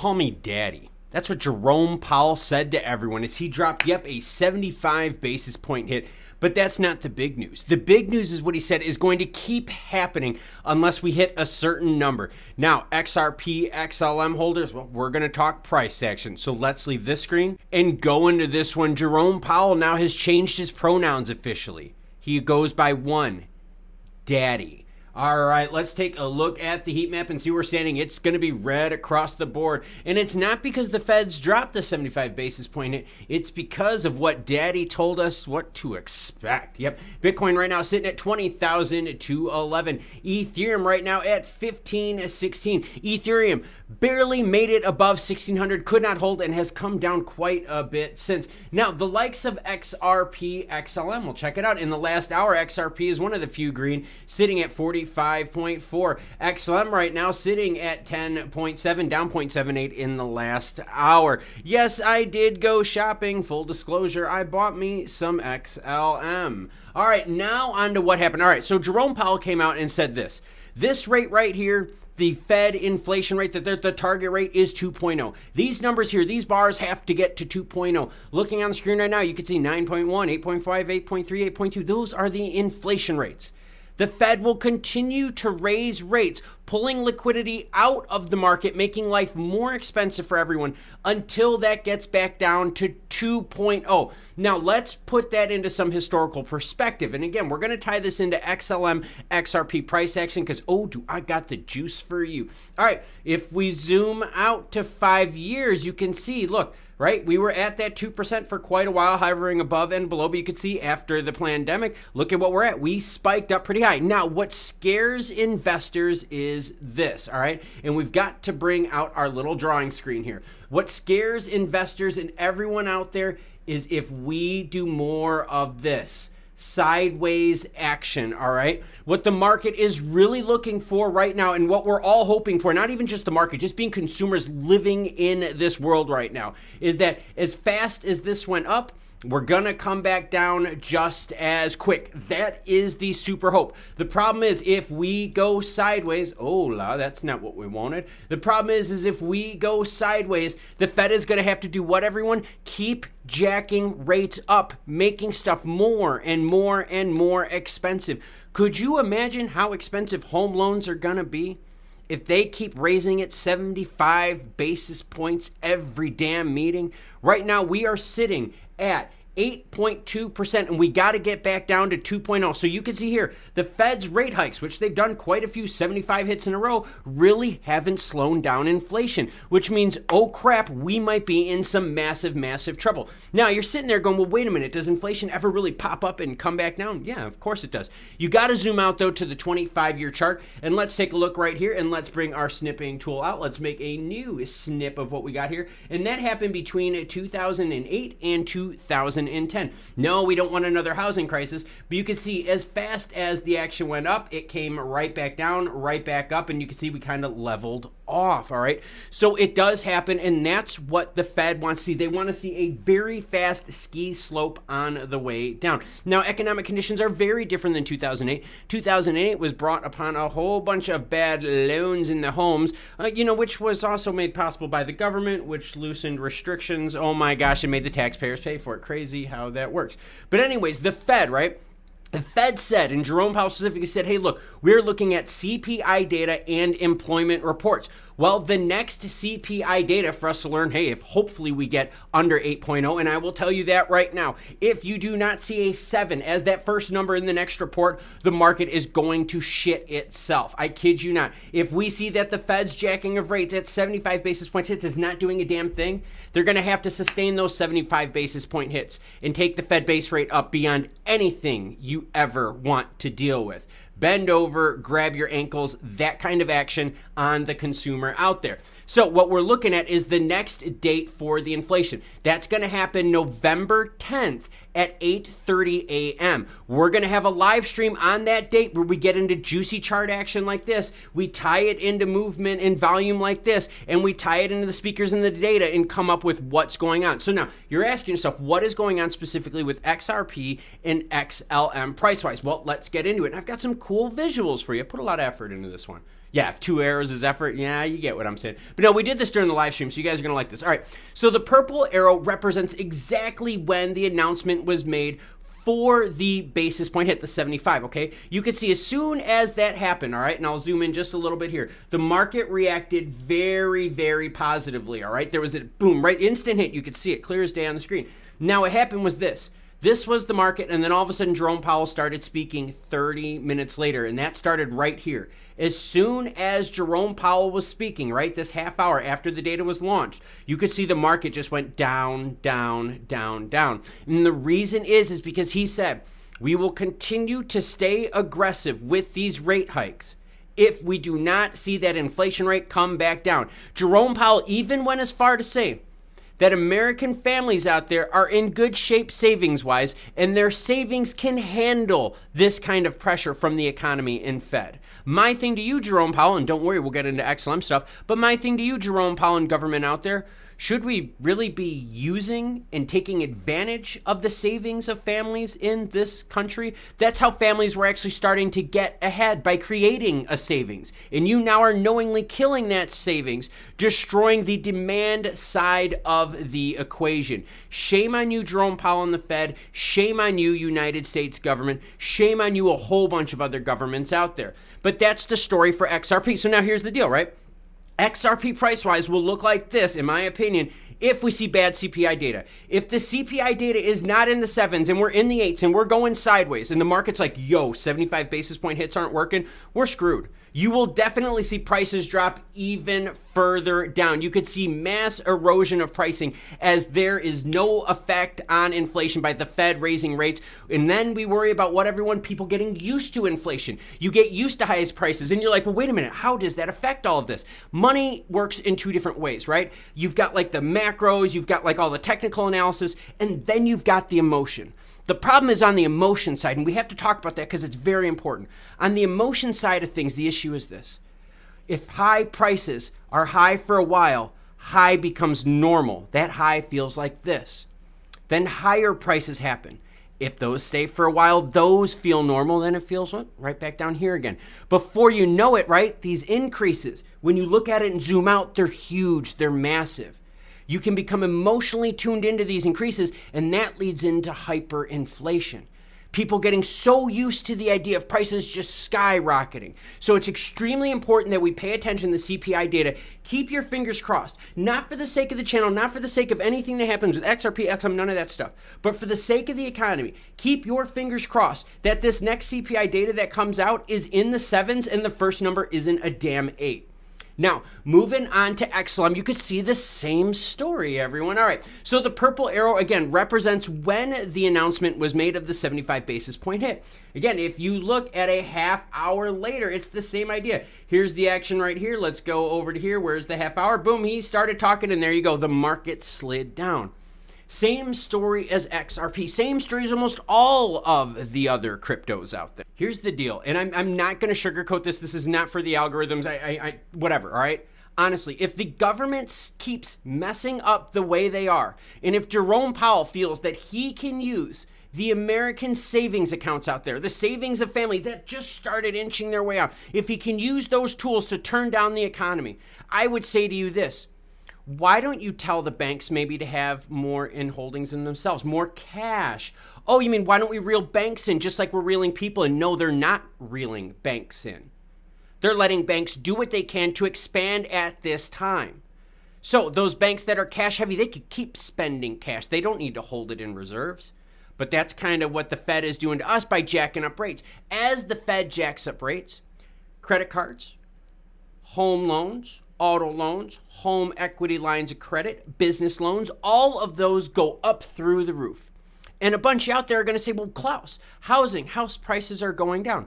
call me daddy. That's what Jerome Powell said to everyone as he dropped, yep, a 75 basis point hit. But that's not the big news. The big news is what he said is going to keep happening unless we hit a certain number. Now, XRP, XLM holders, well, we're going to talk price action. So let's leave this screen and go into this one. Jerome Powell now has changed his pronouns officially. He goes by one, daddy. All right, let's take a look at the heat map and see where we're standing. It's going to be red across the board. And it's not because the Feds dropped the 75 basis point hit. It's because of what Daddy told us what to expect. Yep, Bitcoin right now sitting at 20,211. Ethereum right now at 1516. Ethereum barely made it above 1600, could not hold, and has come down quite a bit since. Now, the likes of XRP, XLM, we'll check it out. In the last hour, XRP is one of the few green, sitting at 45.4. XLM right now sitting at 10.7, down 0.78 in the last hour. Yes, I did go shopping. Full disclosure, I bought me some XLM. All right, now on to what happened. All right, so Jerome Powell came out and said this. This rate right here, the Fed inflation rate, that the target rate is 2.0. These numbers here, these bars have to get to 2.0. Looking on the screen right now, you can see 9.1, 8.5, 8.3, 8.2. Those are the inflation rates. The Fed will continue to raise rates, pulling liquidity out of the market, making life more expensive for everyone until that gets back down to 2.0. Now, let's put that into some historical perspective. And again, we're going to tie this into XLM XRP price action because, oh, do I got the juice for you. All right, if we zoom out to 5 years, you can see, look, right? We were at that 2% for quite a while, hovering above and below, but you could see after the pandemic, look at what we're at. We spiked up pretty high. Now, what scares investors is this, all right? And we've got to bring out our little drawing screen here. What scares investors and everyone out there is if we do more of this. Sideways action, all right? What the market is really looking for right now and what we're all hoping for, not even just the market, just being consumers living in this world right now, is that as fast as this went up, we're going to come back down just as quick. That is the super hope. The problem is if we go sideways, that's not what we wanted. The problem is if we go sideways, the Fed is going to have to do what, everyone? Keep jacking rates up, making stuff more and more and more expensive. Could you imagine how expensive home loans are going to be if they keep raising it 75 basis points every damn meeting? Right now, we are sitting at 8.2%, and we got to get back down to 2.0. So you can see here, the Fed's rate hikes, which they've done quite a few 75 hits in a row, really haven't slowed down inflation, which means, oh crap, we might be in some massive, massive trouble. Now, you're sitting there going, well, wait a minute, does inflation ever really pop up and come back down? Yeah, of course it does. You got to zoom out, though, to the 25-year chart, and let's take a look right here, and let's bring our snipping tool out. Let's make a new snip of what we got here, and that happened between 2008 and 2010. No, we don't want another housing crisis, but you can see as fast as the action went up, it came right back down, right back up, and you can see we kind of leveled off, all right? So it does happen, and that's what the Fed wants to see. They want to see a very fast ski slope on the way down. Now, economic conditions are very different than 2008. 2008 was brought upon a whole bunch of bad loans in the homes, which was also made possible by the government, which loosened restrictions. Oh my gosh, it made the taxpayers pay for it. Crazy how that works. But anyways, the Fed, right? The Fed said, and Jerome Powell specifically said, hey, look, we're looking at CPI data and employment reports. Well, the next CPI data for us to learn, hey, if hopefully we get under 8.0, and I will tell you that right now, if you do not see a 7 as that first number in the next report, the market is going to shit itself. I kid you not. If we see that the Fed's jacking of rates at 75 basis points hits is not doing a damn thing, they're going to have to sustain those 75 basis point hits and take the Fed base rate up beyond anything you ever want to deal with. Bend over, grab your ankles, that kind of action on the consumer out there. So what we're looking at is the next date for the inflation. That's going to happen November 10th at 8:30 a.m. We're going to have a live stream on that date where we get into juicy chart action like this. We tie it into movement and volume like this, and we tie it into the speakers and the data and come up with what's going on. So now you're asking yourself, what is going on specifically with XRP and XLM price-wise? Well, let's get into it. And I've got some cool visuals for you. I put a lot of effort into this one. Yeah, if 2 arrows is effort, yeah, you get what I'm saying. But no, we did this during the live stream, so you guys are gonna like this. All right, so the purple arrow represents exactly when the announcement was made for the basis point hit, the 75, okay? You could see as soon as that happened, all right, and I'll zoom in just a little bit here, the market reacted very, very positively, all right? There was a boom, right, instant hit. You could see it clear as day on the screen. Now what happened was this. This was the market, and then all of a sudden Jerome Powell started speaking 30 minutes later, and that started right here. As soon as Jerome Powell was speaking, right, this half hour after the data was launched, you could see the market just went down, down, down, down. And the reason is because he said, we will continue to stay aggressive with these rate hikes if we do not see that inflation rate come back down. Jerome Powell even went as far to say that American families out there are in good shape savings-wise, and their savings can handle this kind of pressure from the economy and Fed. My thing to you, Jerome Powell, and don't worry, we'll get into XLM stuff, but my thing to you, Jerome Powell and government out there, should we really be using and taking advantage of the savings of families in this country? That's how families were actually starting to get ahead, by creating a savings. And you now are knowingly killing that savings, destroying the demand side of the equation. Shame on you, Jerome Powell and the Fed. Shame on you, United States government. Shame on you, a whole bunch of other governments out there. But that's the story for XRP. So now here's the deal, right? XRP price-wise will look like this, in my opinion, if we see bad CPI data. If the CPI data is not in the 7s and we're in the 8s and we're going sideways and the market's like, yo, 75 basis point hits aren't working, we're screwed. You will definitely see prices drop even further down. You could see mass erosion of pricing as there is no effect on inflation by the Fed raising rates. And then we worry about people getting used to inflation. You get used to highest prices and you're like, well, wait a minute, how does that affect all of this? Money works in 2 different ways, right? You've got like the macros, you've got like all the technical analysis, and then you've got the emotion. The problem is on the emotion side, and we have to talk about that because it's very important. On the emotion side of things, the issue is this. If high prices are high for a while, high becomes normal. That high feels like this. Then higher prices happen. If those stay for a while, those feel normal, then it feels what? Right back down here again. Before you know it, right, these increases, when you look at it and zoom out, they're huge, they're massive. You can become emotionally tuned into these increases, and that leads into hyperinflation. People getting so used to the idea of prices just skyrocketing. So it's extremely important that we pay attention to the CPI data. Keep your fingers crossed, not for the sake of the channel, not for the sake of anything that happens with XRP, XLM, none of that stuff, but for the sake of the economy. Keep your fingers crossed that this next CPI data that comes out is in the 7s and the first number isn't a damn 8. Now, moving on to XLM, you could see the same story, everyone. All right, so the purple arrow, again, represents when the announcement was made of the 75 basis point hit. Again, if you look at a half hour later, it's the same idea. Here's the action right here. Let's go over to here. Where's the half hour? Boom, he started talking, and there you go. The market slid down. Same story as XRP. Same story as almost all of the other cryptos out there. Here's the deal, and I'm not going to sugarcoat this. This is not for the algorithms. Whatever, all right? Honestly, if the government keeps messing up the way they are, and if Jerome Powell feels that he can use the American savings accounts out there, the savings of family that just started inching their way out, if he can use those tools to turn down the economy, I would say to you this. Why don't you tell the banks maybe to have more in holdings in themselves, more cash? Oh, you mean why don't we reel banks in just like we're reeling people in? No, they're not reeling banks in. They're letting banks do what they can to expand at this time. So those banks that are cash heavy, they could keep spending cash. They don't need to hold it in reserves. But that's kind of what the Fed is doing to us by jacking up rates. As the Fed jacks up rates, credit cards, home loans, auto loans, home equity lines of credit, business loans, all of those go up through the roof. And a bunch out there are going to say, well, Klaus, house prices are going down.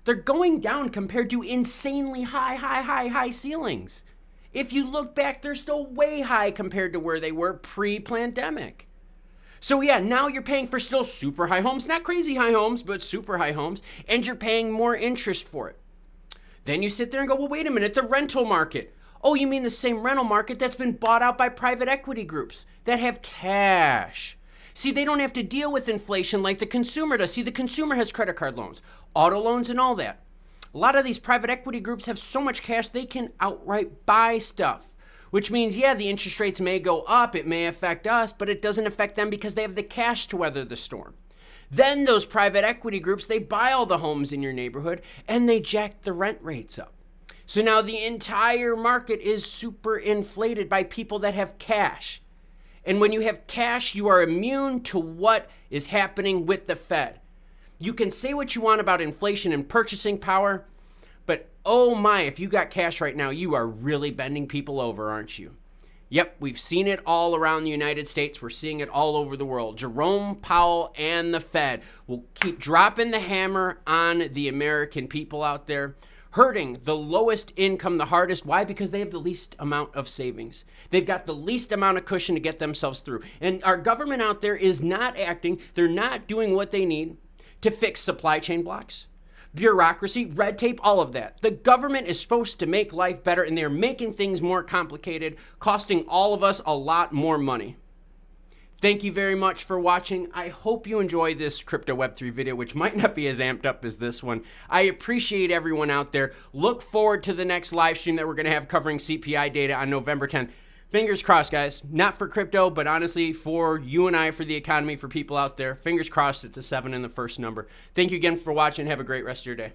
They're going down compared to insanely high ceilings. If you look back, they're still way high compared to where they were pre-pandemic. So yeah, now you're paying for still super high homes, not crazy high homes, but super high homes, and you're paying more interest for it. Then you sit there and go, well, wait a minute, the rental market. Oh, you mean the same rental market that's been bought out by private equity groups that have cash. See, they don't have to deal with inflation like the consumer does. See, the consumer has credit card loans, auto loans, and all that. A lot of these private equity groups have so much cash they can outright buy stuff, which means, yeah, the interest rates may go up, it may affect us, but it doesn't affect them because they have the cash to weather the storm. Then those private equity groups, they buy all the homes in your neighborhood and they jack the rent rates up. So now the entire market is super inflated by people that have cash. And when you have cash, you are immune to what is happening with the Fed. You can say what you want about inflation and purchasing power, but oh my, if you got cash right now, you are really bending people over, aren't you? Yep, we've seen it all around the United States. We're seeing it all over the world. Jerome Powell and the Fed will keep dropping the hammer on the American people out there, hurting the lowest income the hardest. Why? Because they have the least amount of savings. They've got the least amount of cushion to get themselves through. And our government out there is not acting. They're not doing what they need to fix supply chain blocks, bureaucracy, red tape, all of that. The government is supposed to make life better, and they're making things more complicated, costing all of us a lot more money. Thank you very much for watching. I hope you enjoy this Crypto Web3 video, which might not be as amped up as this one. I appreciate everyone out there. Look forward to the next live stream that we're going to have covering CPI data on November 10th. Fingers crossed, guys. Not for crypto, but honestly for you and I, for the economy, for people out there. Fingers crossed it's a 7 in the first number. Thank you again for watching. Have a great rest of your day.